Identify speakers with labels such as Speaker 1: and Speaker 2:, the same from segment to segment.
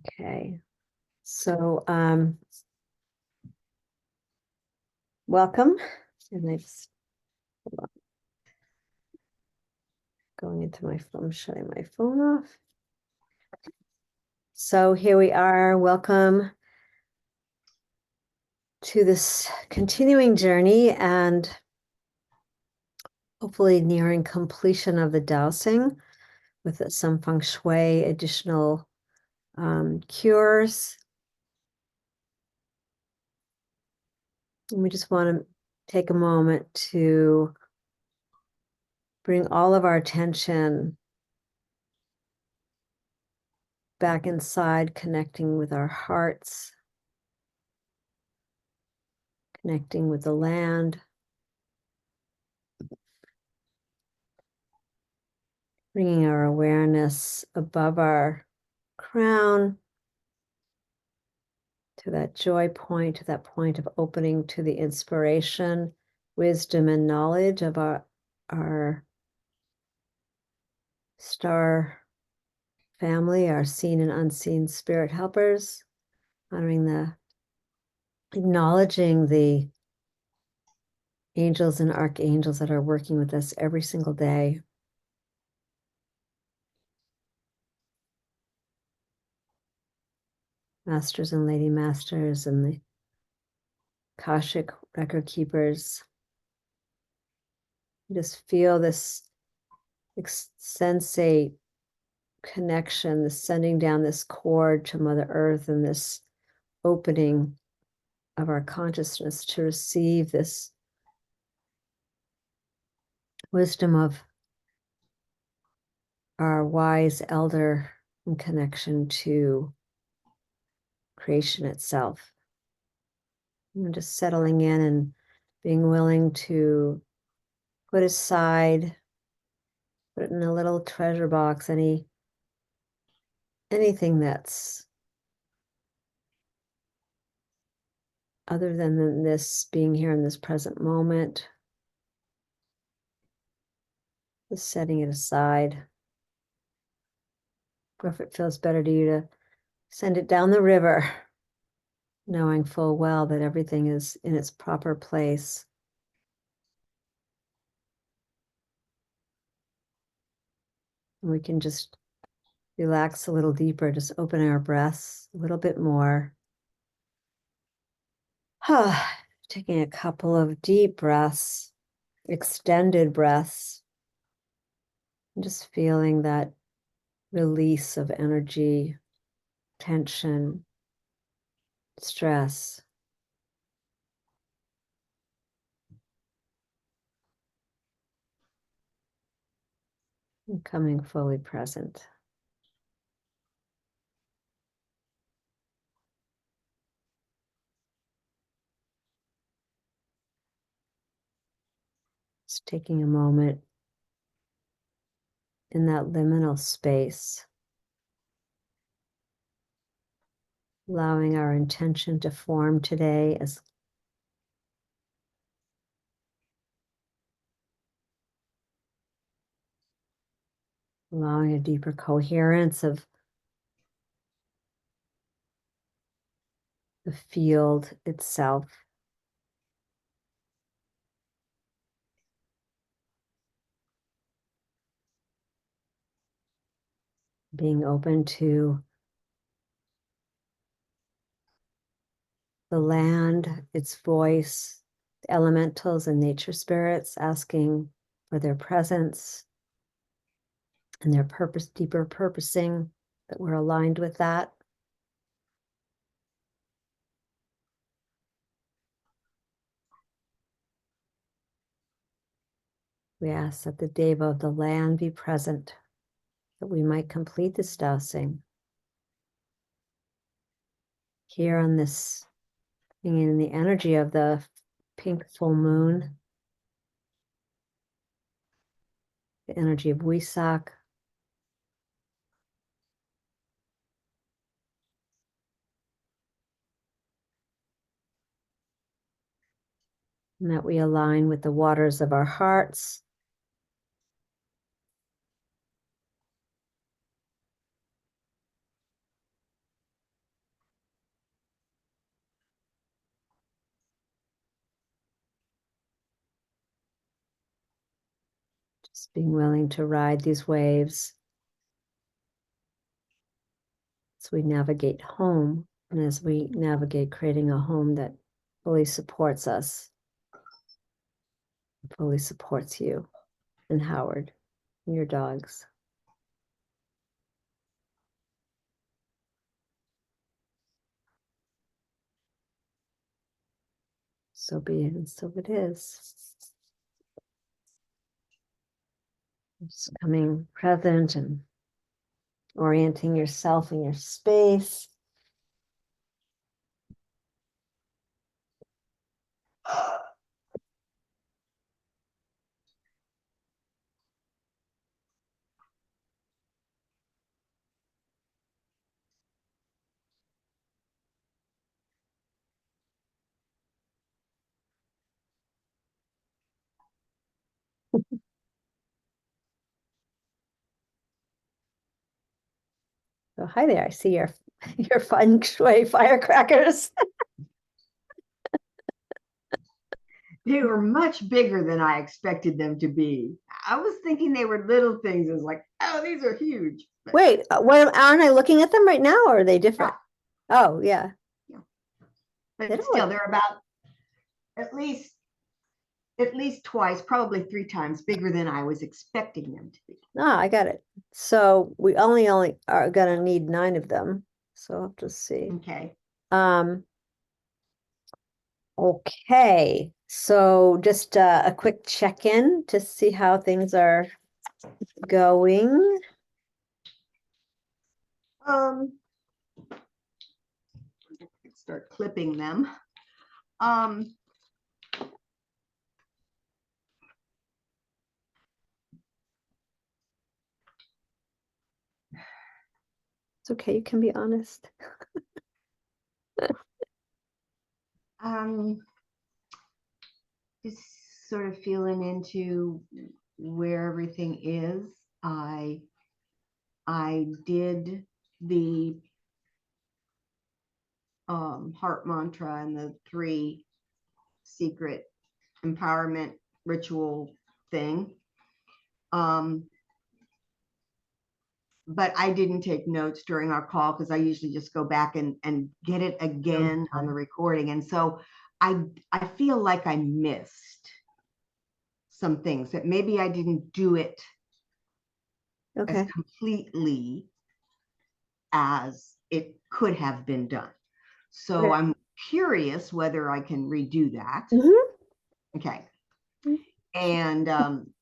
Speaker 1: Okay, so welcome. And I just hold on. Going into my phone, shutting my phone off. So here we are. Welcome to this continuing journey and hopefully nearing completion of the dowsing with some feng shui additional cures. And we just want to take a moment to bring all of our attention back inside, connecting with our hearts, connecting with the land, bringing our awareness above our crown to that joy point, to that point of opening to the inspiration, wisdom, and knowledge of our star family, our seen and unseen spirit helpers, acknowledging the angels and archangels that are working with us every single day. Masters and lady masters and the Akashic record keepers. Just feel this sensate connection, this sending down this cord to Mother Earth and this opening of our consciousness to receive this wisdom of our wise elder in connection to creation itself. And just settling in and being willing to put aside, put it in a little treasure box, anything that's other than this being here in this present moment, just setting it aside. Or if it feels better to you to send it down the river, knowing full well that everything is in its proper place. And we can just relax a little deeper, just open our breaths a little bit more. Taking a couple of deep breaths, extended breaths, and just feeling that release of energy, tension, stress. And coming fully present. Just taking a moment in that liminal space, allowing our intention to form today as allowing a deeper coherence of the field itself. Being open to the land, its voice, the elementals and nature spirits asking for their presence and their purpose, deeper purposing, that we're aligned with that. We ask that the Deva of the land be present, that we might complete this dowsing here on this, being in the energy of the pink full moon, the energy of Wesak, and that we align with the waters of our hearts, Just being willing to ride these waves as we navigate home and as we navigate creating a home that fully supports us, fully supports you and Howard and your dogs. So be it, and so it is. Just coming present and orienting yourself in your space. So hi there, I see your feng shui firecrackers.
Speaker 2: They were much bigger than I expected them to be. I was thinking they were little things. I was like, oh, these are huge. But
Speaker 1: Wait, what aren't I looking at them right now, or are they different?
Speaker 2: yeah,
Speaker 1: Oh, yeah.
Speaker 2: yeah.
Speaker 1: They
Speaker 2: But
Speaker 1: don't
Speaker 2: still,
Speaker 1: look.
Speaker 2: they're about at least twice, probably 3 times bigger than I was expecting them to be.
Speaker 1: Ah, I got it. So we only are gonna need 9 of them. So I'll just see.
Speaker 2: Okay.
Speaker 1: Um, okay. So just a quick check-in to see how things are going.
Speaker 2: Start clipping them. Um,
Speaker 1: It's okay, you can be honest.
Speaker 2: um, just sort of feeling into where everything is. I did the heart mantra and the 3 secret empowerment ritual thing. But I didn't take notes during our call because I usually just go back and get it again on the recording. And so I feel like I missed some things that maybe I didn't do it as
Speaker 1: Okay.
Speaker 2: completely as it could have been done. So
Speaker 1: Okay.
Speaker 2: I'm curious whether I can redo that.
Speaker 1: Mhm.
Speaker 2: Okay. And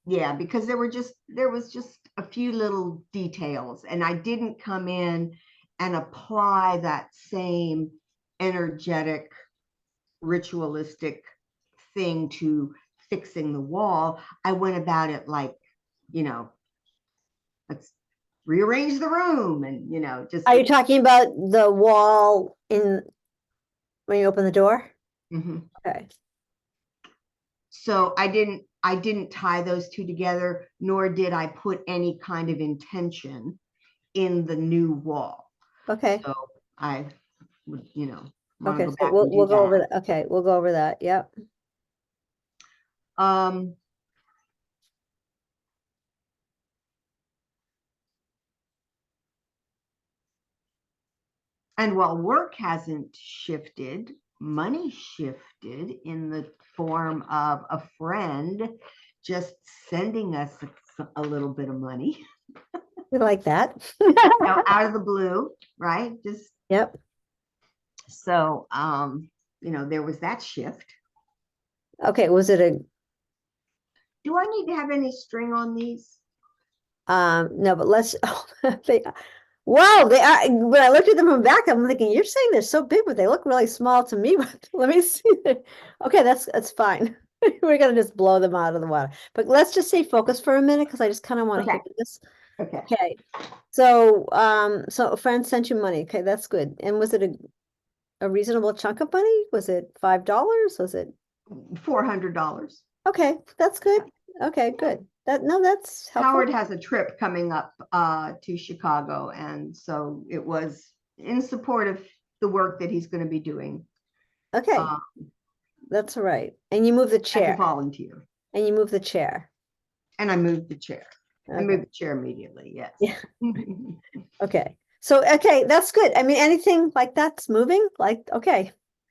Speaker 2: yeah, because there was just a few little details, and I didn't come in and apply that same energetic, ritualistic thing to fixing the wall. I went about it like, let's rearrange the room, and just.
Speaker 1: Are you talking about the wall in when you open the door?
Speaker 2: Mhm.
Speaker 1: Okay.
Speaker 2: So I didn't tie those two together, nor did I put any kind of intention in the new wall.
Speaker 1: Okay.
Speaker 2: So I would, want to
Speaker 1: Okay.
Speaker 2: go
Speaker 1: So
Speaker 2: back and do
Speaker 1: we'll go over
Speaker 2: that.
Speaker 1: that. Okay, we'll go over that. Yep.
Speaker 2: Um, and while work hasn't shifted, money shifted in the form of a friend just sending us a little bit of money
Speaker 1: We like that.
Speaker 2: out of the blue, right? Just
Speaker 1: Yep.
Speaker 2: so there was that shift.
Speaker 1: Okay. Was it a
Speaker 2: Do I need to have any string on these?
Speaker 1: no, but let's they wow, they are when I looked at them from back, I'm thinking, you're saying they're so big, but they look really small to me. But let me see. Okay, that's fine. We're gonna just blow them out of the water. But let's just stay focused for a minute because I just kind of want to
Speaker 2: Okay.
Speaker 1: hear this.
Speaker 2: Okay.
Speaker 1: Okay. So a friend sent you money. Okay, that's good. And was it a reasonable chunk of money? Was it $5? Was it
Speaker 2: $400.
Speaker 1: okay, that's good. Okay, good. That's helpful.
Speaker 2: Howard has a trip coming up to Chicago, and so it was in support of the work that he's going to be doing
Speaker 1: Okay, that's all right. And you move the
Speaker 2: as a
Speaker 1: chair.
Speaker 2: volunteer.
Speaker 1: And you move the chair.
Speaker 2: And I moved the chair. I
Speaker 1: Okay.
Speaker 2: moved the chair immediately, yes.
Speaker 1: Yeah. Okay. So, okay, that's good. I mean, anything like that's moving, like, okay,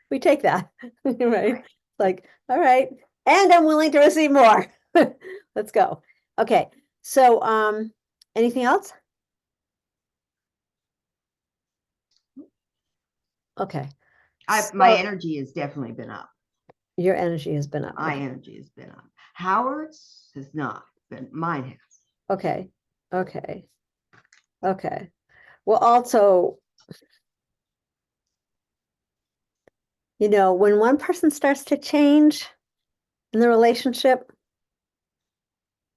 Speaker 1: we take that, right?
Speaker 2: Right.
Speaker 1: Like, all right, and I'm willing to receive more. Let's go. Okay, so, anything else? Okay,
Speaker 2: My
Speaker 1: so
Speaker 2: energy has definitely been up.
Speaker 1: your energy has been up.
Speaker 2: My
Speaker 1: Okay,
Speaker 2: energy has been up. Howard's has not been, mine has.
Speaker 1: okay, okay, okay. Well, also, when one person starts to change in the relationship,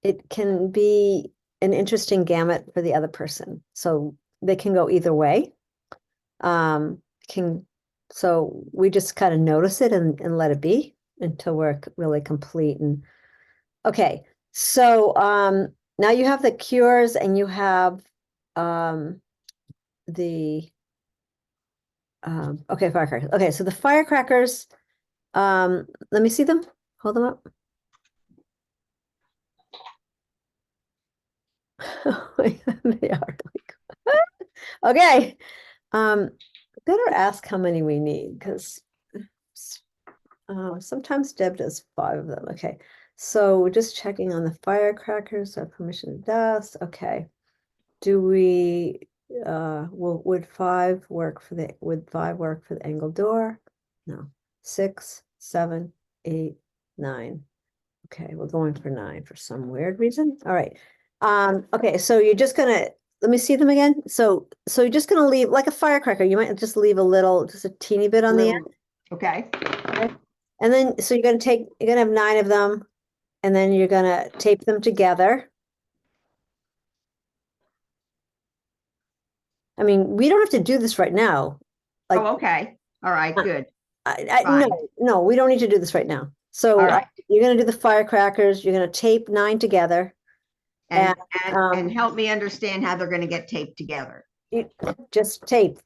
Speaker 1: it can be an interesting gamut for the other person. So they can go either way. Can so we just kind of notice it and let it be until we're really complete. And okay, so now you have the cures and you have the okay, firecrackers. Okay, so the firecrackers, let me see them. Hold them up. They are okay. Better ask how many we need because sometimes Deb does 5 of them. Okay, so we're just checking on the firecrackers. Have permission to dust. Okay, do we? Would 5 work for the? Would 5 work for the angle door? No. 6, 7, 8, 9. Okay, we're going for 9 for some weird reason. All right. Okay, so you're just gonna let me see them again. So you're just gonna leave like a firecracker. You might just leave a little, just a teeny bit on the end.
Speaker 2: Okay.
Speaker 1: Okay. And then so you're gonna have 9 of them, and then you're gonna tape them together. I mean, we don't have to do this right now. Like,
Speaker 2: Oh, okay. All right, good.
Speaker 1: no,
Speaker 2: Fine.
Speaker 1: no, we don't need to do this right now. So
Speaker 2: All right.
Speaker 1: you're gonna do the firecrackers. You're gonna tape 9 together,
Speaker 2: And
Speaker 1: and
Speaker 2: and help me understand how they're going to get taped together.
Speaker 1: you just tape.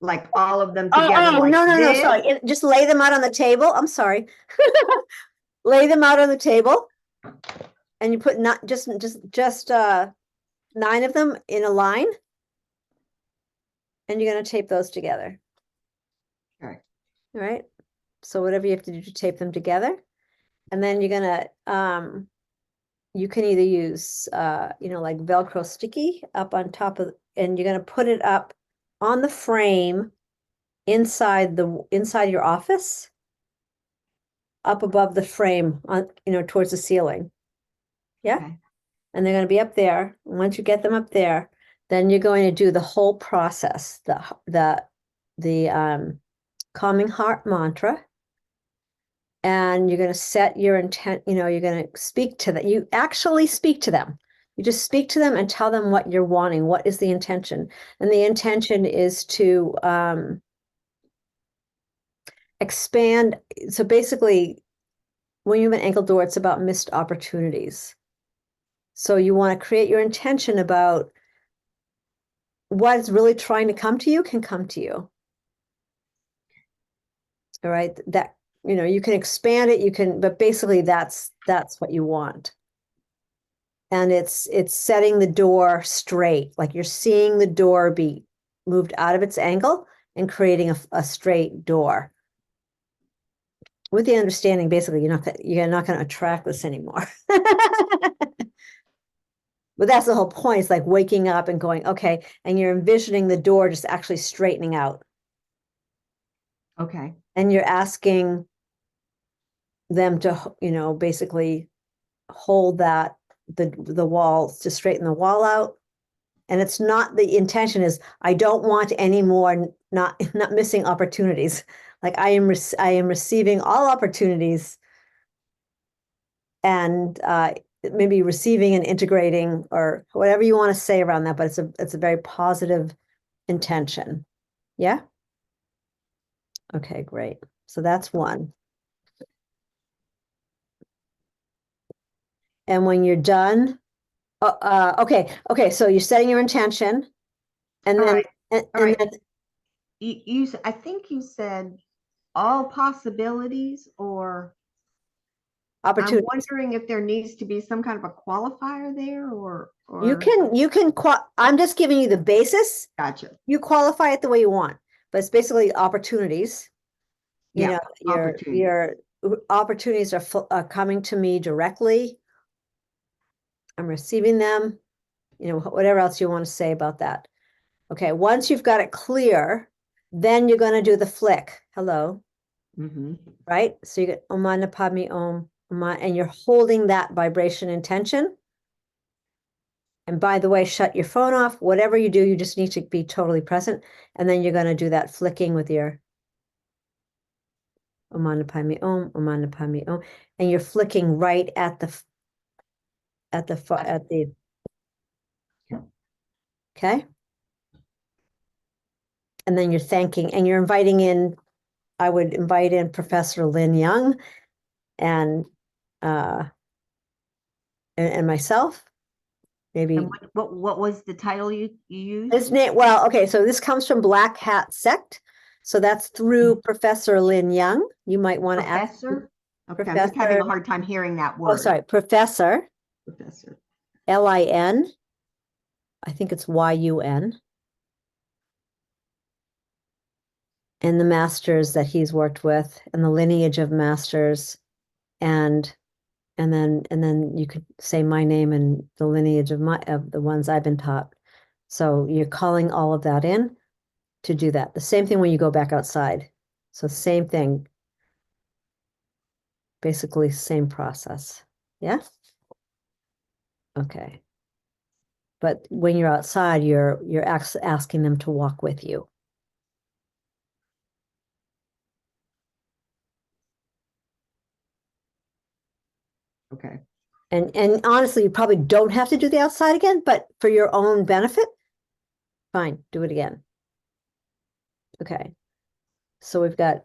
Speaker 2: Like all of them
Speaker 1: Oh,
Speaker 2: together like
Speaker 1: no,
Speaker 2: this.
Speaker 1: sorry. Just lay them out on the table. I'm sorry. Lay them out on the table, and you put not just 9 of them in a line, and you're gonna tape those together.
Speaker 2: Okay.
Speaker 1: All right. So whatever you have to do to tape them together, and then you're gonna you can either use like Velcro sticky up on top of, and you're gonna put it up on the frame inside your office, up above the frame on towards the ceiling. Yeah.
Speaker 2: Okay.
Speaker 1: And they're going to be up there. And once you get them up there, then you're going to do the whole process, the calming heart mantra, and you're going to set your intent. You're going to speak to them. You actually speak to them. You just speak to them and tell them what you're wanting. What is the intention? And the intention is to expand. So basically, when you have an ankle door, it's about missed opportunities. So you want to create your intention about what is really trying to come to you can come to you. All right. That, you can expand it, but basically that's what you want. And it's setting the door straight, like you're seeing the door be moved out of its angle and creating a straight door. With the understanding, basically, you're not going to attract this anymore. But that's the whole point. It's like waking up and going, okay, and you're envisioning the door just actually straightening out.
Speaker 2: Okay.
Speaker 1: And you're asking them to, basically hold the wall, to straighten the wall out. And it's not, the intention is, I don't want any more not missing opportunities. Like I am receiving all opportunities, and maybe receiving and integrating, or whatever you want to say around that, but it's a very positive intention. Yeah. Okay, great. So that's one. And when you're done, okay, so you're setting your intention, and
Speaker 2: All
Speaker 1: then
Speaker 2: right.
Speaker 1: and
Speaker 2: All right.
Speaker 1: then
Speaker 2: I think you said all possibilities, or I'm
Speaker 1: opportunity.
Speaker 2: wondering if there needs to be some kind of a qualifier there or,
Speaker 1: I'm just giving you the basis.
Speaker 2: gotcha.
Speaker 1: You qualify it the way you want, but it's basically opportunities. You
Speaker 2: Yeah,
Speaker 1: know, your opportunities are coming to me directly. I'm receiving them, whatever else you want to say about that. Okay, once you've got it clear, then you're going to do the flick. Hello, right? So you get Om Mani Padme Om, and you're holding that vibration intention. And by the way, shut your phone off. Whatever you do, you just need to be totally present. And then you're going to do that flicking with your Om Mani Padme Om, Om Mani Padme Om, and you're flicking right at the okay. And then you're thanking and you're inviting in. I would invite in Professor Lin Young and myself. Maybe
Speaker 2: And what was the title you used?
Speaker 1: his name. Well, okay, so this comes from Black Hat Sect. So that's through Professor Lin Young. You might want to ask
Speaker 2: Professor? Okay, I'm just
Speaker 1: Professor.
Speaker 2: having a hard time hearing that word.
Speaker 1: Oh, sorry, Professor
Speaker 2: Professor.
Speaker 1: Lin. I think it's YUN. And the masters that he's worked with and the lineage of masters and then you could say my name and the lineage of the ones I've been taught. So you're calling all of that in to do that. The same thing when you go back outside. So same thing. Basically same process. Yeah? Okay. But when you're outside, you're asking them to walk with you.
Speaker 2: Okay.
Speaker 1: And honestly, you probably don't have to do the outside again, but for your own benefit, fine, do it again. Okay. So we've got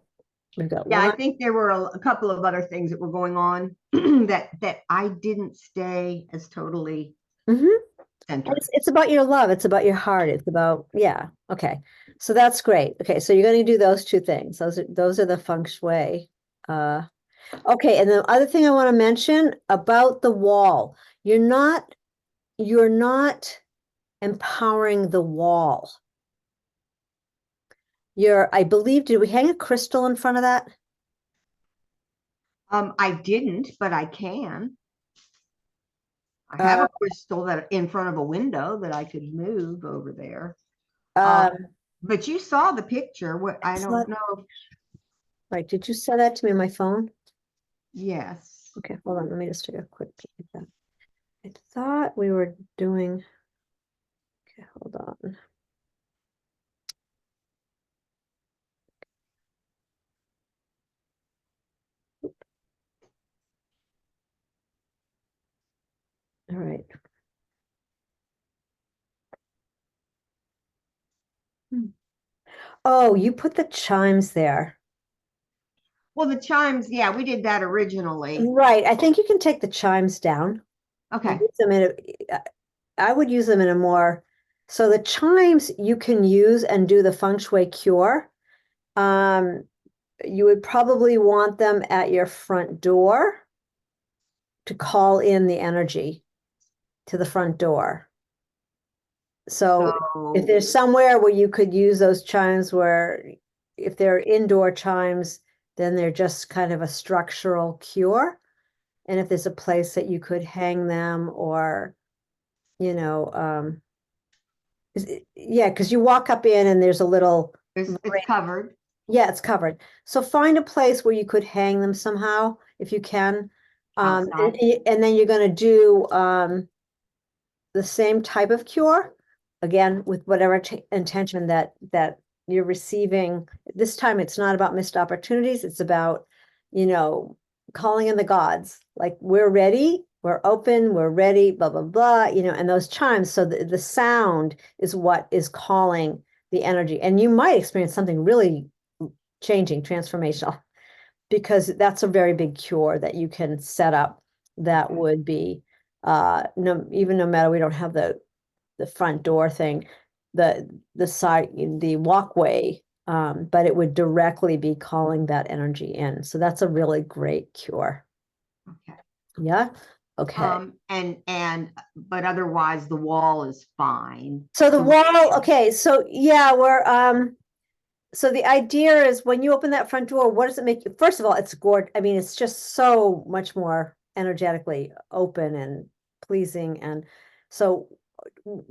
Speaker 2: Yeah, I think there were a couple of other things that were going on that I didn't stay as totally centered.
Speaker 1: It's about your love. It's about your heart. It's about, yeah. Okay. So that's great. Okay. So you're going to do those two things. Those are the feng shui. Okay. And the other thing I want to mention about the wall, you're not empowering the wall. I believe, did we hang a crystal in front of that?
Speaker 2: I didn't, but I can. I have a crystal that in front of a window that I could move over there. But you saw the picture. I don't know.
Speaker 1: Right. Did you send that to me on my phone?
Speaker 2: Yes.
Speaker 1: Okay, hold on. Let me just take a quick peek at that. I thought we were doing. Okay, hold on. All right. Oh, you put the chimes there.
Speaker 2: Well, the chimes, yeah, we did that originally.
Speaker 1: Right. I think you can take the chimes down.
Speaker 2: Okay.
Speaker 1: I would use them in a more, so the chimes you can use and do the feng shui cure. You would probably want them at your front door to call in the energy to the front door. So if there's somewhere where you could use those chimes where if they're indoor chimes, then they're just kind of a structural cure. And if there's a place that you could hang them or, yeah, because you walk up in and there's a little.
Speaker 2: It's covered.
Speaker 1: Yeah, it's covered. So find a place where you could hang them somehow if you can. And then you're going to do the same type of cure again with whatever intention that you're receiving. This time it's not about missed opportunities. It's about, calling in the gods. Like we're ready, we're open, we're ready, blah, blah, blah, and those chimes. So the sound is what is calling the energy. And you might experience something really changing, transformational, because that's a very big cure that you can set up that would be no matter we don't have the front door thing, the side, the walkway, but it would directly be calling that energy in. So that's a really great cure.
Speaker 2: Okay.
Speaker 1: Yeah. Okay.
Speaker 2: But otherwise the wall is fine.
Speaker 1: So the
Speaker 2: So
Speaker 1: wall, okay, so yeah, so the idea is when you open that front door, what does it make you? First of all, it's gorgeous. I mean, it's just so much more energetically open and pleasing. And so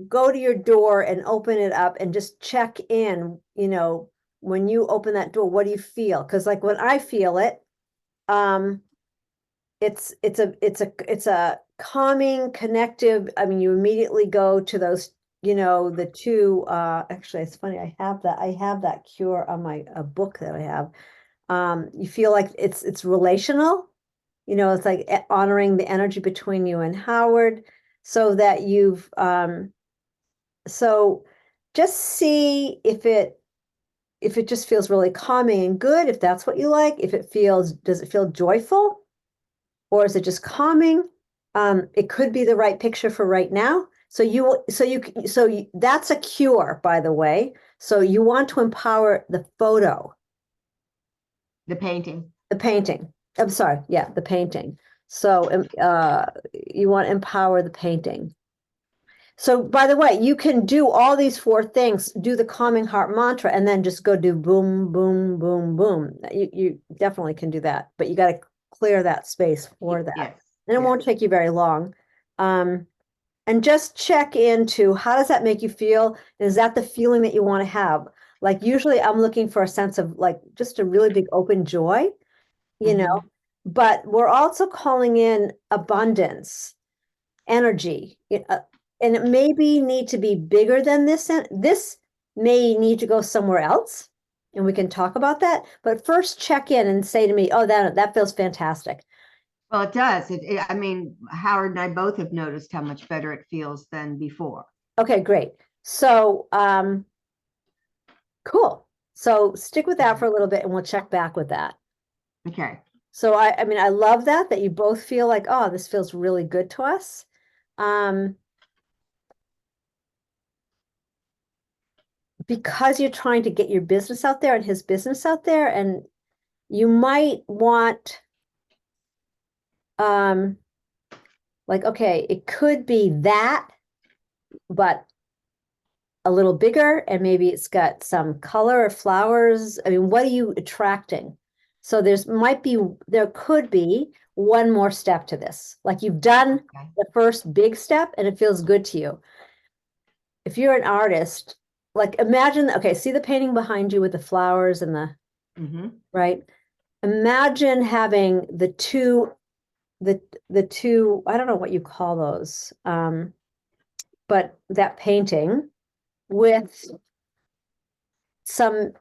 Speaker 1: go to your door and open it up and just check in, when you open that door, what do you feel? Because like when I feel it, um, it's a calming, connective. I mean, you immediately go to those, the two, actually it's funny, I have that cure on my a book that I have. You feel like it's relational, it's like honoring the energy between you and Howard so that so just see if it just feels really calming and good, if that's what you like, does it feel joyful? Or is it just calming? It could be the right picture for right now. That's a cure, by the way. So you want to empower the photo,
Speaker 2: the painting.
Speaker 1: the painting. I'm sorry, yeah, the painting. So you want to empower the painting. So by the way, you can do all these four things, do the calming heart mantra, and then just go do boom, boom, boom, boom. You definitely can do that, but you got to clear that space for that.
Speaker 2: Yes.
Speaker 1: And it
Speaker 2: Yes.
Speaker 1: won't take you very long. And just check into how does that make you feel? Is that the feeling that you want to have? Like usually I'm looking for a sense of like just a really big open joy, you know,
Speaker 2: Mhm.
Speaker 1: but we're also calling in abundance, energy. And it maybe need to be bigger than this. This may need to go somewhere else, and we can talk about that. But first, check in and say to me, "Oh, that feels fantastic."
Speaker 2: Well, it does. I mean, Howard and I both have noticed how much better it feels than before.
Speaker 1: Okay, great. So, cool. So stick with that for a little bit, and we'll check back with that.
Speaker 2: Okay.
Speaker 1: So I mean, I love that you both feel like, oh, this feels really good to us. Um, because you're trying to get your business out there and his business out there, and you might want, um, like, okay, it could be that, but a little bigger, and maybe it's got some color or flowers. I mean, what are you attracting? So there could be one more step to this. Like you've done
Speaker 2: Okay.
Speaker 1: the first big step and it feels good to you. If you're an artist, like imagine, okay, see the painting behind you with the flowers and
Speaker 2: Mhm.
Speaker 1: right? Imagine having the two, I don't know what you call those, but that painting with some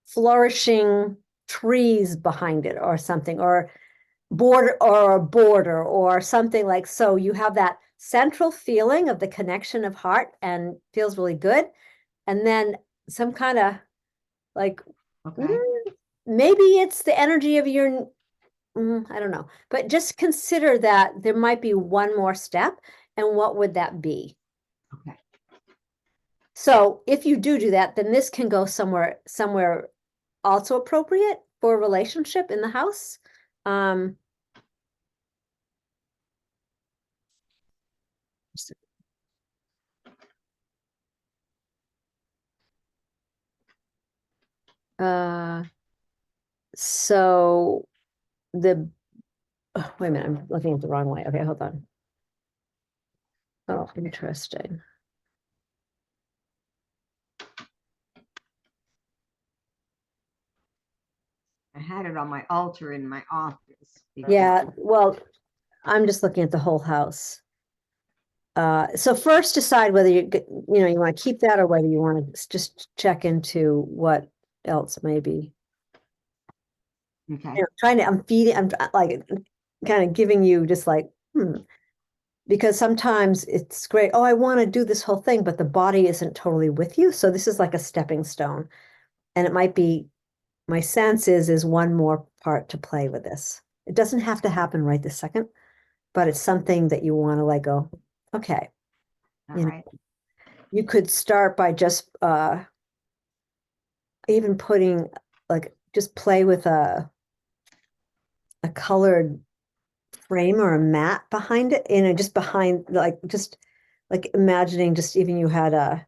Speaker 1: flourishing trees behind it or something, or a border or something like so you have that central feeling of the connection of heart and feels really good. And then some kind of like
Speaker 2: Okay.
Speaker 1: maybe it's the energy of your I don't know, but just consider that there might be one more step, and what would that be?
Speaker 2: Okay.
Speaker 1: So if you do that, then this can go somewhere also appropriate for a relationship in the house. Um, uh, so the oh, wait a minute, I'm looking at the wrong way. Okay, hold on. Oh, interesting.
Speaker 2: I had it on my altar in my office
Speaker 1: Yeah,
Speaker 2: before.
Speaker 1: well, I'm just looking at the whole house. So first decide whether you want to keep that or whether you want to just check into what else maybe.
Speaker 2: Okay.
Speaker 1: I'm like kind of giving you just like, because sometimes it's great. Oh, I want to do this whole thing, but the body isn't totally with you. So this is like a stepping stone. And it might be, my sense is one more part to play with this. It doesn't have to happen right this second, but it's something that you want to like go, okay,
Speaker 2: All
Speaker 1: you know,
Speaker 2: right.
Speaker 1: you could start by just even putting like just play with a colored frame or a mat behind it, just behind, just like imagining just even you had a,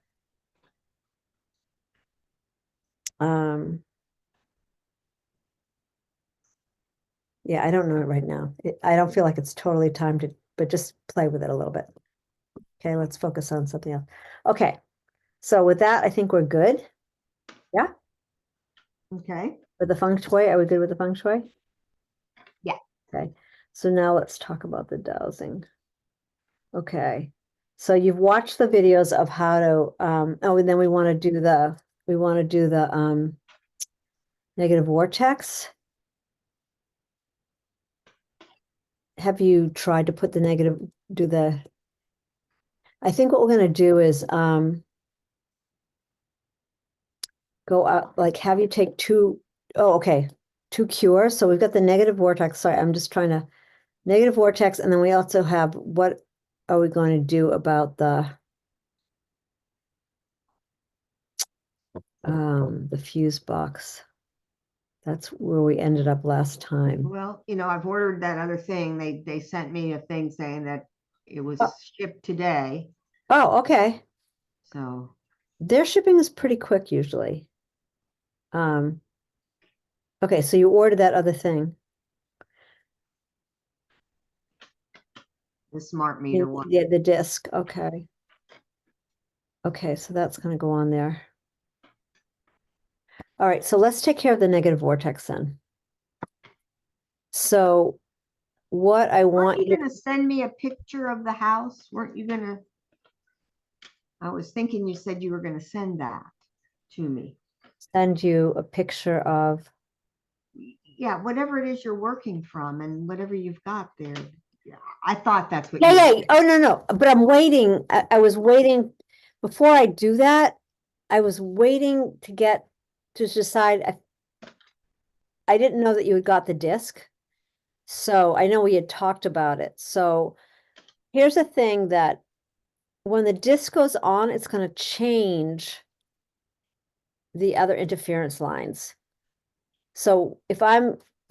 Speaker 1: yeah, I don't know it right now. I don't feel like it's totally time to, but just play with it a little bit. Okay, let's focus on something else. Okay, so with that, I think we're good. Yeah,
Speaker 2: Okay.
Speaker 1: with the feng shui, are we good with the feng shui?
Speaker 2: Yeah.
Speaker 1: Okay, so now let's talk about the dowsing. Okay, so you've watched the videos of how to, oh, and then we want to do the negative vortex. Have you tried to put the negative, I think what we're going to do is go out, like have you take two, oh, okay, two cures. So we've got the negative vortex. Sorry, I'm just trying to, negative vortex. And then we also have, what are we going to do about the fuse box? That's where we ended up last time.
Speaker 2: Well, I've ordered that other thing. They sent me a thing saying that it was
Speaker 1: Oh.
Speaker 2: shipped today.
Speaker 1: Oh, okay.
Speaker 2: So
Speaker 1: Their shipping is pretty quick usually. Okay, so you ordered that other thing.
Speaker 2: the smart meter one.
Speaker 1: Yeah, the disc. Okay. Okay, so that's going to go on there. All right, so let's take care of the negative vortex then. So what I want
Speaker 2: Weren't you
Speaker 1: you
Speaker 2: gonna send me a picture of the house? Weren't you gonna? I was thinking you said you were gonna send that to me.
Speaker 1: send you a picture of,
Speaker 2: Yeah, whatever it is you're working from and whatever you've got there. Yeah, I thought that's what
Speaker 1: yeah,
Speaker 2: you were
Speaker 1: yeah.
Speaker 2: saying.
Speaker 1: Oh, no, but I'm waiting. I was waiting before I do that. I was waiting to decide. I didn't know that you had got the disc. So I know we had talked about it. So here's the thing, that when the disc goes on, it's going to change the other interference lines. So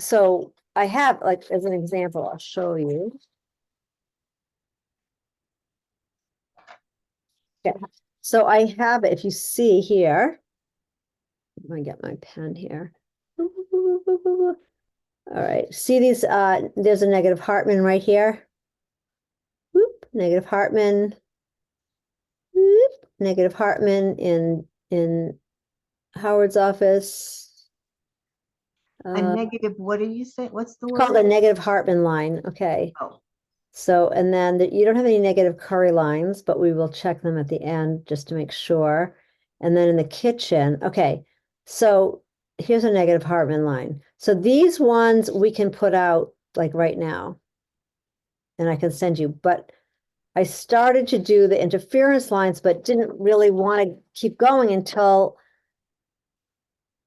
Speaker 1: so I have, like, as an example, I'll show you. Yeah. So I have it, if you see here, I'm gonna get my pen here. All right, see these, there's a negative Hartman right here. Whoop, negative Hartman. Whoop, negative Hartman in Howard's office.
Speaker 2: A negative, what do you say? What's the
Speaker 1: Called a
Speaker 2: word?
Speaker 1: negative Hartman line. Okay.
Speaker 2: Oh,
Speaker 1: So, and then you don't have any negative Curry lines, but we will check them at the end just to make sure. And then in the kitchen, okay. So here's a negative Hartman line. So these ones we can put out like right now. And I can send you, but I started to do the interference lines, but didn't really want to keep going until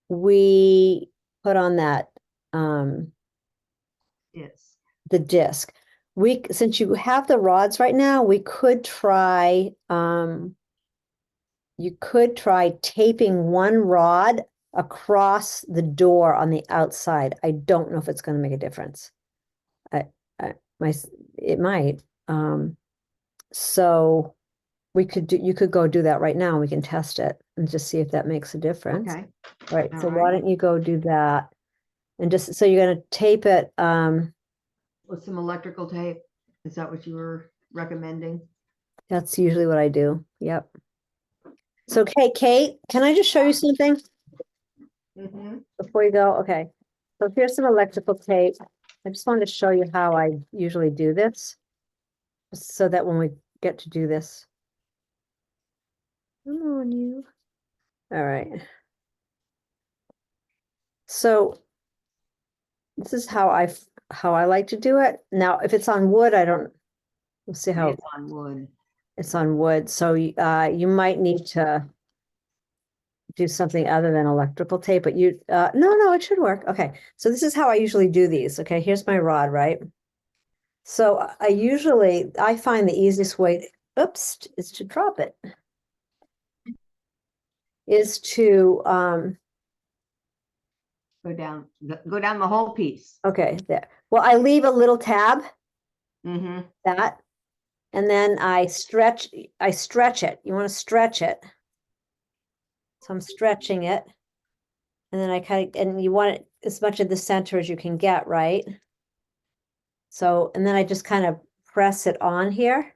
Speaker 1: we put on that
Speaker 2: yes.
Speaker 1: the disc. Since you have the rods right now, you could try taping one rod across the door on the outside. I don't know if it's going to make a difference. My it might. So you could go do that right now. We can test it and just see if that makes a difference.
Speaker 2: Okay.
Speaker 1: All right.
Speaker 2: All
Speaker 1: So
Speaker 2: right.
Speaker 1: why don't you go do that? And just, so you're going to tape it,
Speaker 2: With some electrical tape. Is that what you were recommending?
Speaker 1: that's usually what I do. Yep. So, okay, Kate, can I just show you something before you go? Okay. So here's some electrical tape. I just wanted to show you how I usually do this, so that when we get to do this. Come on, you. All right. So this is how I like to do it. Now, if it's on wood, we'll see how
Speaker 2: It's on wood.
Speaker 1: it's on wood. So you might need to do something other than electrical tape, but no, it should work. Okay, so this is how I usually do these. Okay, here's my rod, right? So I find the easiest way, is to drop it. Is to,
Speaker 2: Go down the whole piece.
Speaker 1: okay, there. Well, I leave a little tab
Speaker 2: Mm-hmm.
Speaker 1: that. And then I stretch it. You want to stretch it. So I'm stretching it. And then I kind of, and you want it as much of the center as you can get, right? So, and then I just kind of press it on here.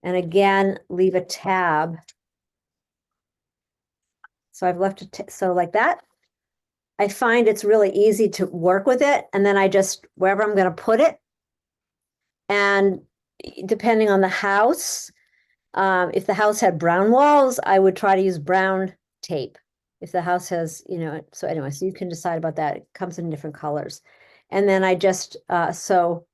Speaker 1: And again, leave a tab. So I've left it, so like that. I find it's really easy to work with it. And then I just, wherever I'm going to put it. And depending on the house, if the house had brown walls, I would try to use brown tape. If the house has, so anyway, so you can decide about that. It comes in different colors. And then I just, so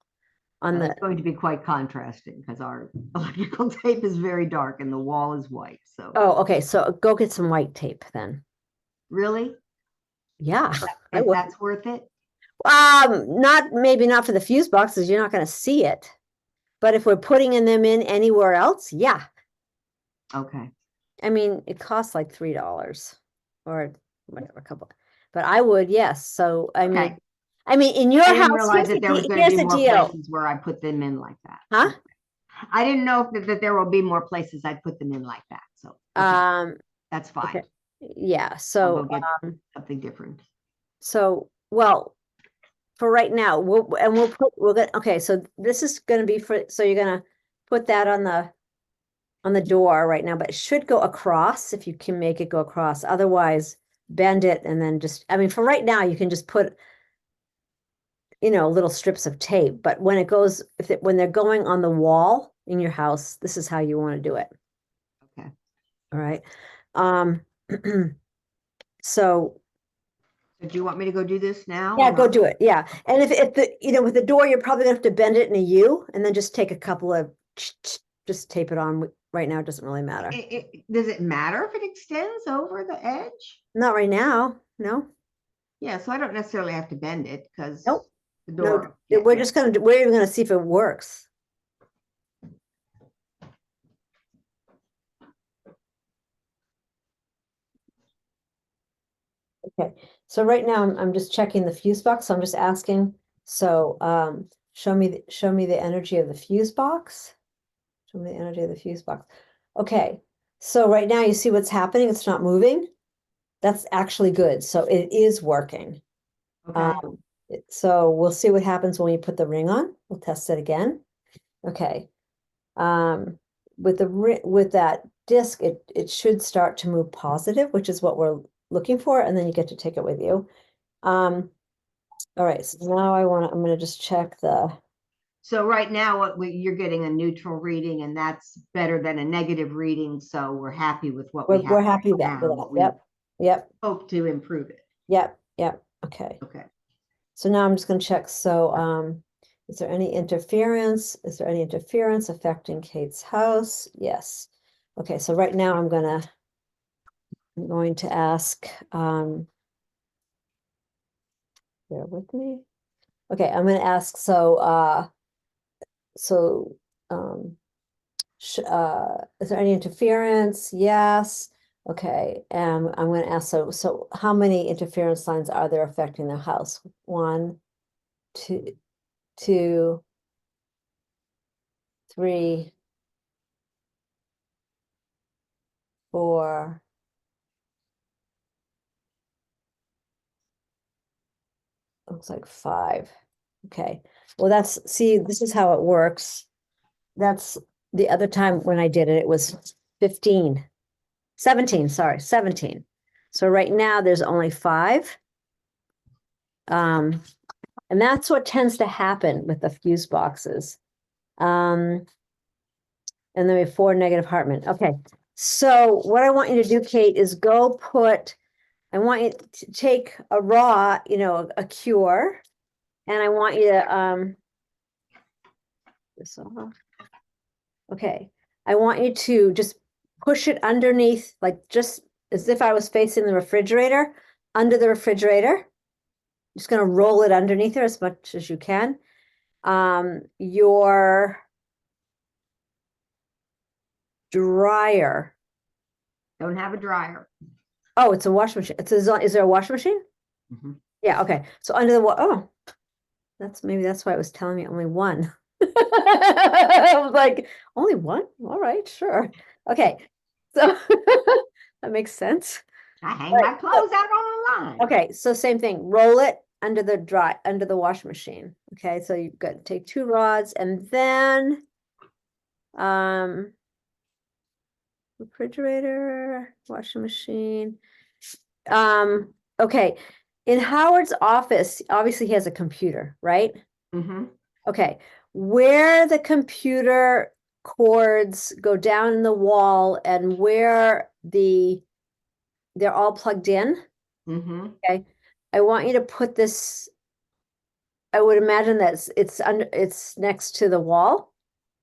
Speaker 1: on
Speaker 2: It's
Speaker 1: the,
Speaker 2: going to be quite contrasting because our electrical tape is very dark and the wall is white. So
Speaker 1: oh, okay, so go get some white tape then.
Speaker 2: really,
Speaker 1: Yeah, I
Speaker 2: if
Speaker 1: would.
Speaker 2: that's worth it.
Speaker 1: Maybe not for the fuse boxes, you're not going to see it. But if we're putting them in anywhere else, yeah.
Speaker 2: Okay.
Speaker 1: I mean, it costs like $3 or whatever, a couple. But I would, yes. So
Speaker 2: Okay.
Speaker 1: I mean, in your
Speaker 2: I didn't
Speaker 1: house,
Speaker 2: realize that there was going to
Speaker 1: here's
Speaker 2: be
Speaker 1: the
Speaker 2: more
Speaker 1: deal,
Speaker 2: places where I put them in like that.
Speaker 1: huh?
Speaker 2: I didn't know that there will be more places I'd put them in like that. So okay, that's fine.
Speaker 1: Okay. Yeah.
Speaker 2: I'll
Speaker 1: So
Speaker 2: go get something different.
Speaker 1: so well, for right now, we'll get, okay, so this is gonna be so you're gonna put that on the door right now, but it should go across if you can make it go across. Otherwise, bend it and then just, I mean, for right now, you can just put, little strips of tape, but when it goes, when they're going on the wall in your house, this is how you want to do it.
Speaker 2: Okay.
Speaker 1: All right. So
Speaker 2: Do you want me to go do this now?
Speaker 1: yeah, go do it. Yeah. And if with the door, you're probably gonna have to bend it in a U and then just take a couple of, just tape it on. Right now, it doesn't really matter.
Speaker 2: Does it matter if it extends over the edge?
Speaker 1: Not right now. No.
Speaker 2: Yeah, so I don't necessarily have to bend it because
Speaker 1: Nope.
Speaker 2: the
Speaker 1: No,
Speaker 2: door. Yeah,
Speaker 1: we're even gonna see if it works. Okay, so right now I'm just checking the fuse box. So I'm just asking. So show me the energy of the fuse box. Show me the energy of the fuse box. Okay, so right now you see what's happening. It's not moving. That's actually good. So it is working.
Speaker 2: Okay.
Speaker 1: So we'll see what happens when we put the ring on. We'll test it again. Okay. With that disc, it should start to move positive, which is what we're looking for, and then you get to take it with you. All right, so now I'm gonna just check the.
Speaker 2: So right now, you're getting a neutral reading, and that's better than a negative reading. So we're happy with what we have.
Speaker 1: We're happy
Speaker 2: right
Speaker 1: with
Speaker 2: now,
Speaker 1: that.
Speaker 2: but
Speaker 1: Yep. Yep.
Speaker 2: hope to improve it.
Speaker 1: Yep. Yep. Okay.
Speaker 2: Okay.
Speaker 1: So now I'm just gonna check. So is there any interference? Is there any interference affecting Kate's house? Yes. Okay, so right now I'm going to ask, bear with me. Okay, I'm gonna ask, is there any interference? Yes. Okay, and I'm gonna ask, so how many interference lines are there affecting the house? 1, 2, 2, 3, 4. Looks like 5. Okay, well, see, this is how it works. That's the other time when I did it, it was 15. 17, sorry, 17. So right now there's only 5. And that's what tends to happen with the fuse boxes. And then we have 4 negative Hartman. Okay, so what I want you to do, Kate, is I want you to take a raw, a cure, and I want you to, this off. Okay, I want you to just push it underneath, like just as if I was facing the refrigerator, under the refrigerator. Just gonna roll it underneath there as much as you can. Your dryer.
Speaker 2: Don't have a dryer.
Speaker 1: Oh, it's a washing machine. Is there a washing machine?
Speaker 2: Mhm.
Speaker 1: Yeah, okay. So under the maybe that's why it was telling me only 1. I was like, only one? All right, sure. Okay, so that makes sense.
Speaker 2: I hang
Speaker 1: Right,
Speaker 2: my clothes out on a line.
Speaker 1: Okay, so same thing, roll it under the washing machine. Okay, so you've got, take 2 rods and then um refrigerator, washing machine. Okay, in Howard's office, obviously he has a computer, right?
Speaker 2: Mm-hmm.
Speaker 1: Okay, where the computer cords go down in the wall and where they're all plugged in,
Speaker 2: Mm-hmm.
Speaker 1: okay? I want you to put this, I would imagine that it's next to the wall.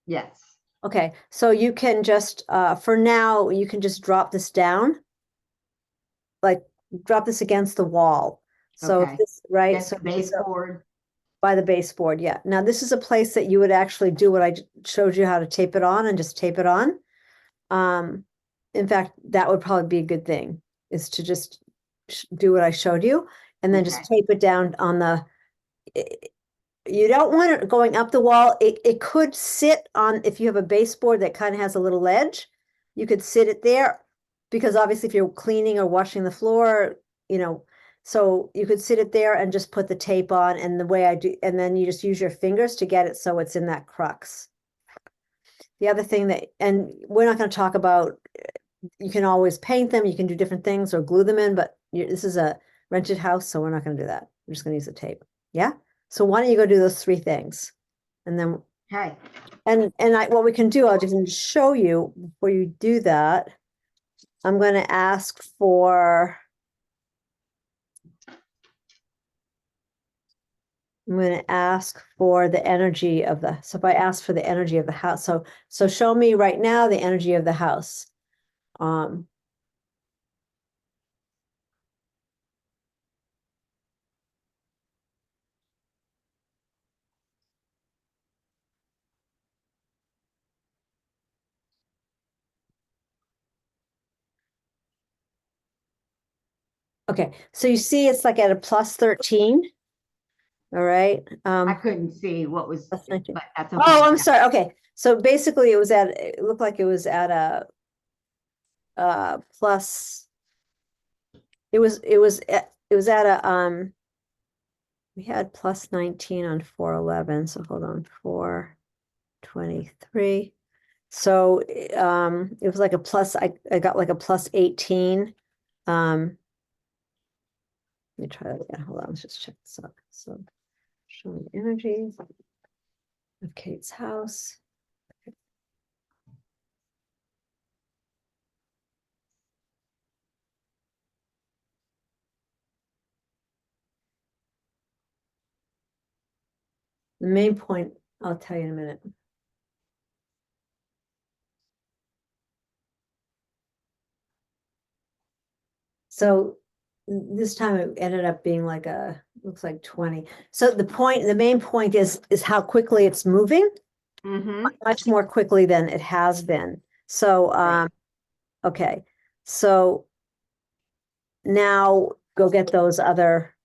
Speaker 2: Yes.
Speaker 1: Okay, so you can just for now, you can just drop this down, like drop this against the wall. So if
Speaker 2: Okay.
Speaker 1: this, right?
Speaker 2: Against the baseboard.
Speaker 1: By the baseboard, yeah. Now this is a place that you would actually do what I showed you how to tape it on and just tape it on. Um, in fact, that would probably be a good thing, is to just do what I showed you and then just
Speaker 2: Okay.
Speaker 1: tape it down on the, you don't want it going up the wall. It could sit on, if you have a baseboard that kind of has a little ledge, you could sit it there because obviously if you're cleaning or washing the floor, you know, so you could sit it there and just put the tape on and the way I do, and then you just use your fingers to get it so it's in that crux. The other thing that, and we're not going to talk about, you can always paint them, you can do different things or glue them in, but this is a rented house, so we're not going to do that. We're just going to use the tape. Yeah. So why don't you go do those 3 things? And then,
Speaker 2: Okay.
Speaker 1: what we can do, I'll just show you before you do that. I'm going to ask for, the energy of the, so if I ask for the energy of the house, so show me right now the energy of the house. Um, okay, so you see it's like at a plus 13. All right.
Speaker 2: I couldn't see what was,
Speaker 1: Plus 19.
Speaker 2: but that's
Speaker 1: Oh,
Speaker 2: okay.
Speaker 1: I'm
Speaker 2: Yeah.
Speaker 1: sorry. Okay. So basically it looked like it was at a plus, it was at a we had plus 19 on 411. So hold on, 423. So it was like a plus, I got like a plus 18. Let me try that again. Hold on, let's just check this out. So show me energy of Kate's house. The main point, I'll tell you in a minute. So this time it ended up being like looks like 20. So the main point is how quickly it's moving,
Speaker 2: Mm-hmm.
Speaker 1: much more quickly than it has been. So,
Speaker 2: Right.
Speaker 1: okay. So now go get those other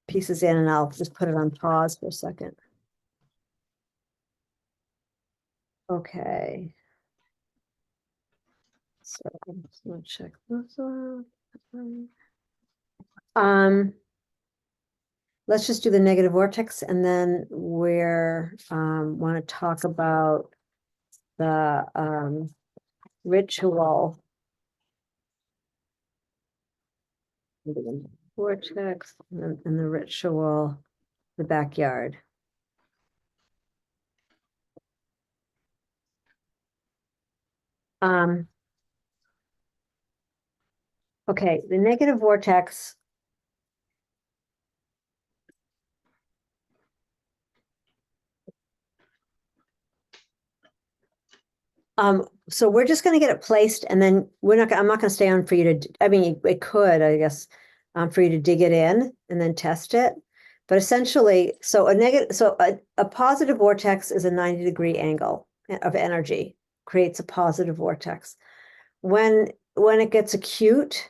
Speaker 1: pieces in and I'll just put it on pause for a second. Okay. So I'm just gonna check this out. Let's just do the negative vortex and then we're want to talk about the ritual. Vortex and the ritual, the backyard. Um, okay, the negative vortex. So we're just gonna get it placed and then I'm not gonna stay on for you to, I mean, it could, I guess, for you to dig it in and then test it. But essentially, so a positive vortex is a 90-degree angle of energy, creates a positive vortex. When it gets acute,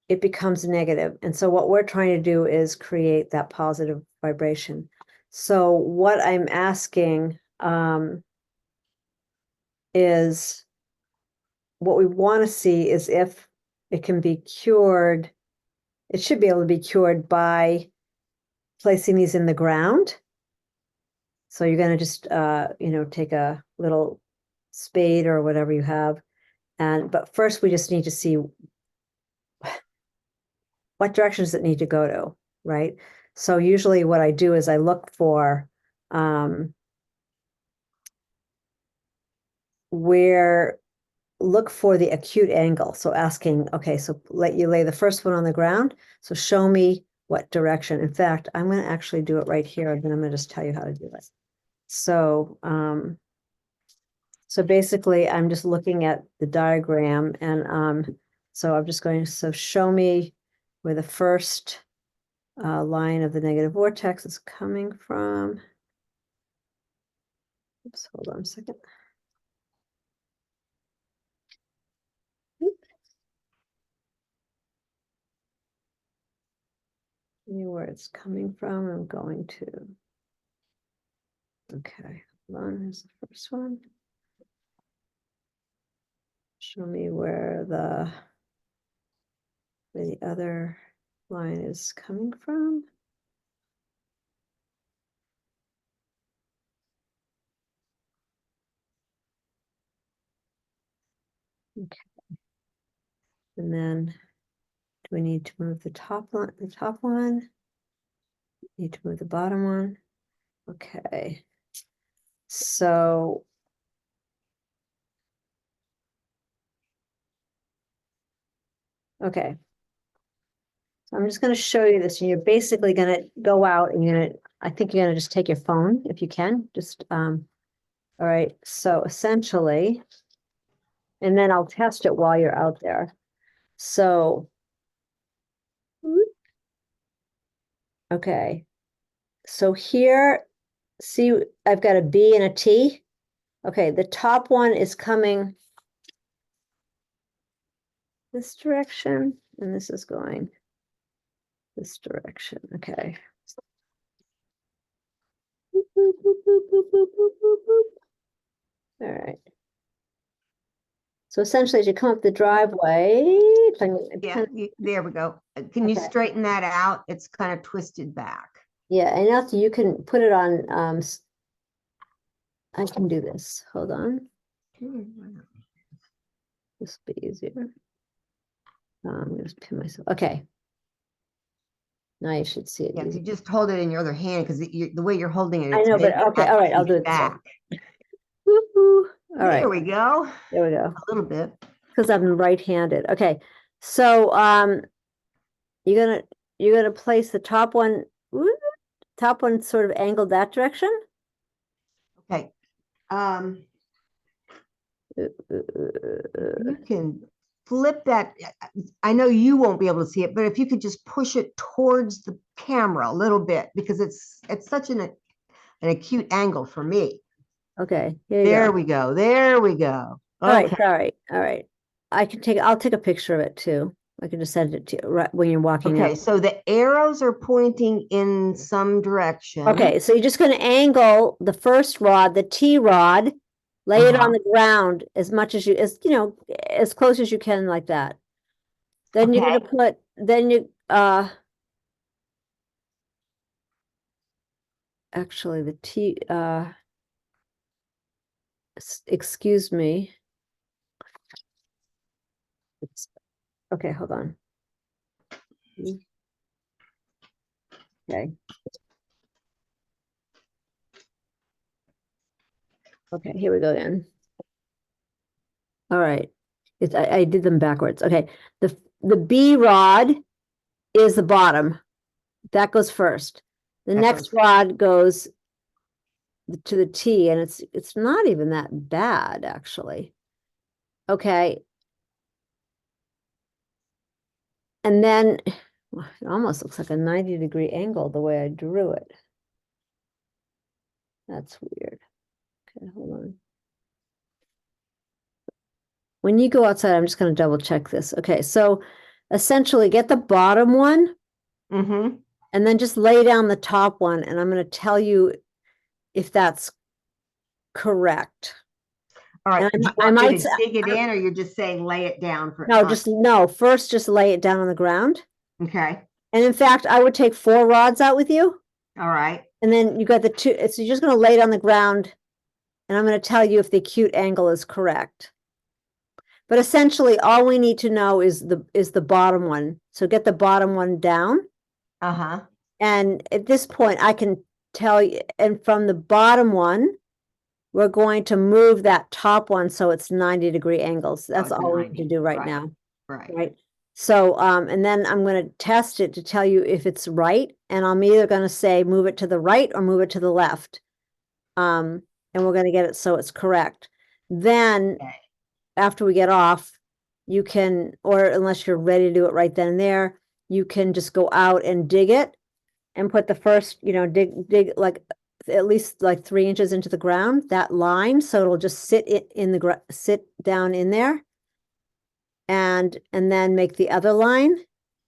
Speaker 1: it becomes negative. And so what we're trying to do is create that positive vibration. So what I'm asking is what we want to see is if it can be cured. It should be able to be cured by placing these in the ground. So you're going to just, take a little spade or whatever you have. But first we just need to see what direction does it need to go to, right? So usually what I do is I look for look for the acute angle. So asking, okay, so let you lay the first one on the ground. So show me what direction. In fact, I'm going to actually do it right here, and then I'm going to just tell you how to do it. So, so basically I'm just looking at the diagram, and so I'm just going, so show me where the first line of the negative vortex is coming from. Oops, hold on a second. Me where it's coming from. I'm going to. Okay, hold on. Here's the first one. Show me where the other line is coming from. Okay. And then do we need to move the top one? Need to move the bottom one. Okay. So okay. So I'm just going to show you this, and you're basically going to go out and I think you're going to just take your phone if you can. Just all right. So essentially, and then I'll test it while you're out there. So okay. So here, see, I've got a B and a T. Okay, the top one is coming this direction, and this is going this direction. Okay. Boop, boop, boop, boop, boop, boop, boop, boop, boop. All right. So essentially, as you come up the driveway,
Speaker 2: Yeah, there we go. Can you
Speaker 1: Okay.
Speaker 2: straighten that out? It's kind of twisted back.
Speaker 1: yeah, and after you can put it on, I can do this. Hold on, this will be easier. I'm gonna just pin myself. Okay. Now you should see it
Speaker 2: Yeah, if
Speaker 1: easy.
Speaker 2: you just hold it in your other hand, because the way you're holding it,
Speaker 1: I
Speaker 2: it's
Speaker 1: know, but
Speaker 2: bent
Speaker 1: okay, all right, I'll do it this way.
Speaker 2: back.
Speaker 1: Woo-hoo. All right,
Speaker 2: There we go.
Speaker 1: there we go.
Speaker 2: A little bit.
Speaker 1: Because I'm right-handed. Okay, so you're gonna place the top one, sort of angled that direction.
Speaker 2: Okay. You can flip that. I know you won't be able to see it, but if you could just push it towards the camera a little bit, because it's such an acute angle for me.
Speaker 1: Okay, here you
Speaker 2: There
Speaker 1: go.
Speaker 2: we go. There we go.
Speaker 1: All right,
Speaker 2: Okay.
Speaker 1: all right. I'll take a picture of it too. I can just send it to you right when you're walking
Speaker 2: Okay,
Speaker 1: up.
Speaker 2: so the arrows are pointing in some direction.
Speaker 1: Okay, so you're just gonna angle the first rod, the T rod, lay it on the ground as much as as close as you can like that. Then you're
Speaker 2: Okay.
Speaker 1: gonna put, then you, actually the T, excuse me. Okay, hold on. Okay. Okay, here we go then. All right. I did them backwards. Okay. The B rod is the bottom. That goes first. The
Speaker 2: That
Speaker 1: next
Speaker 2: goes-
Speaker 1: rod goes to the T, and it's not even that bad, actually. Okay. And then well, it almost looks like a 90-degree angle the way I drew it. That's weird. Okay, hold on. When you go outside, I'm just going to double check this. Okay, so essentially get the bottom one
Speaker 2: Mhm.
Speaker 1: and then just lay down the top one, and I'm gonna tell you if that's correct.
Speaker 2: All right,
Speaker 1: And
Speaker 2: do you
Speaker 1: I
Speaker 2: want me
Speaker 1: might,
Speaker 2: to dig it in, or you're just saying lay it down for?
Speaker 1: no, just, no, first just lay it down on the ground.
Speaker 2: Okay,
Speaker 1: And in fact, I would take 4 rods out with you,
Speaker 2: all right,
Speaker 1: and then you got the 2, so you're just gonna lay it on the ground, and I'm gonna tell you if the acute angle is correct. But essentially, all we need to know is the bottom one. So get the bottom one down.
Speaker 2: uh-huh,
Speaker 1: And at this point, I can tell you, and from the bottom one, we're going to move that top one so it's 90-degree angles. That's
Speaker 2: it's
Speaker 1: all we need
Speaker 2: 90,
Speaker 1: to do right
Speaker 2: right.
Speaker 1: now,
Speaker 2: right.
Speaker 1: right? So, and then I'm gonna test it to tell you if it's right, and I'm either gonna say move it to the right or move it to the left. And we're gonna get it so it's correct. Then,
Speaker 2: Okay.
Speaker 1: after we get off, you can, or unless you're ready to do it right then and there, you can just go out and dig it and put the first, dig like at least like 3 inches into the ground, that line, so it'll just sit in the sit down in there. And then make the other line,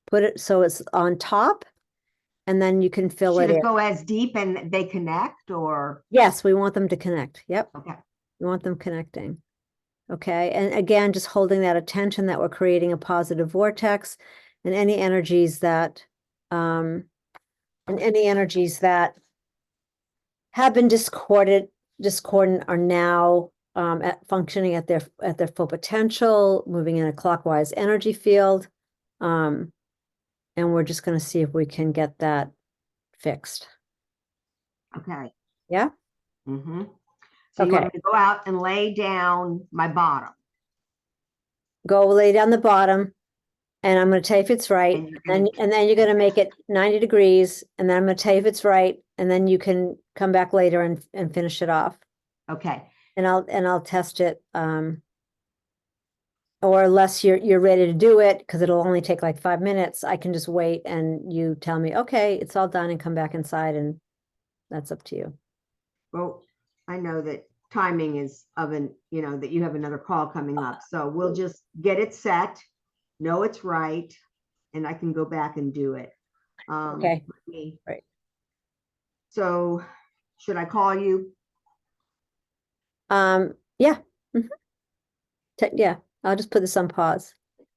Speaker 1: put it so it's on top, and then you can fill
Speaker 2: Should
Speaker 1: it
Speaker 2: it
Speaker 1: in.
Speaker 2: go as deep and they connect, or?
Speaker 1: Yes, we want them to connect. Yep,
Speaker 2: Okay,
Speaker 1: we want them connecting. Okay, and again, just holding that attention that we're creating a positive vortex, and any energies that have been discordant are now functioning at their full potential, moving in a clockwise energy field. And we're just going to see if we can get that fixed.
Speaker 2: okay.
Speaker 1: Yeah.
Speaker 2: Mm-hmm. So you want
Speaker 1: Okay.
Speaker 2: me to go out and lay down my bottom?
Speaker 1: Go lay down the bottom, and I'm going to tell you if it's right.
Speaker 2: And you're gonna
Speaker 1: And then you're going to make it 90 degrees, and then I'm going to tell you if it's right, and then you can come back later and finish it off.
Speaker 2: Okay,
Speaker 1: And I'll test it. Or unless you're ready to do it, because it'll only take like 5 minutes, I can just wait and you tell me, okay, it's all done, and come back inside, and that's up to you.
Speaker 2: well, I know that timing is that you have another call coming up, so we'll just get it set, know it's right, and I can go back and do it.
Speaker 1: Okay. Right.
Speaker 2: So should I call you?
Speaker 1: Yeah. Mhm. Yeah, I'll just put this on pause.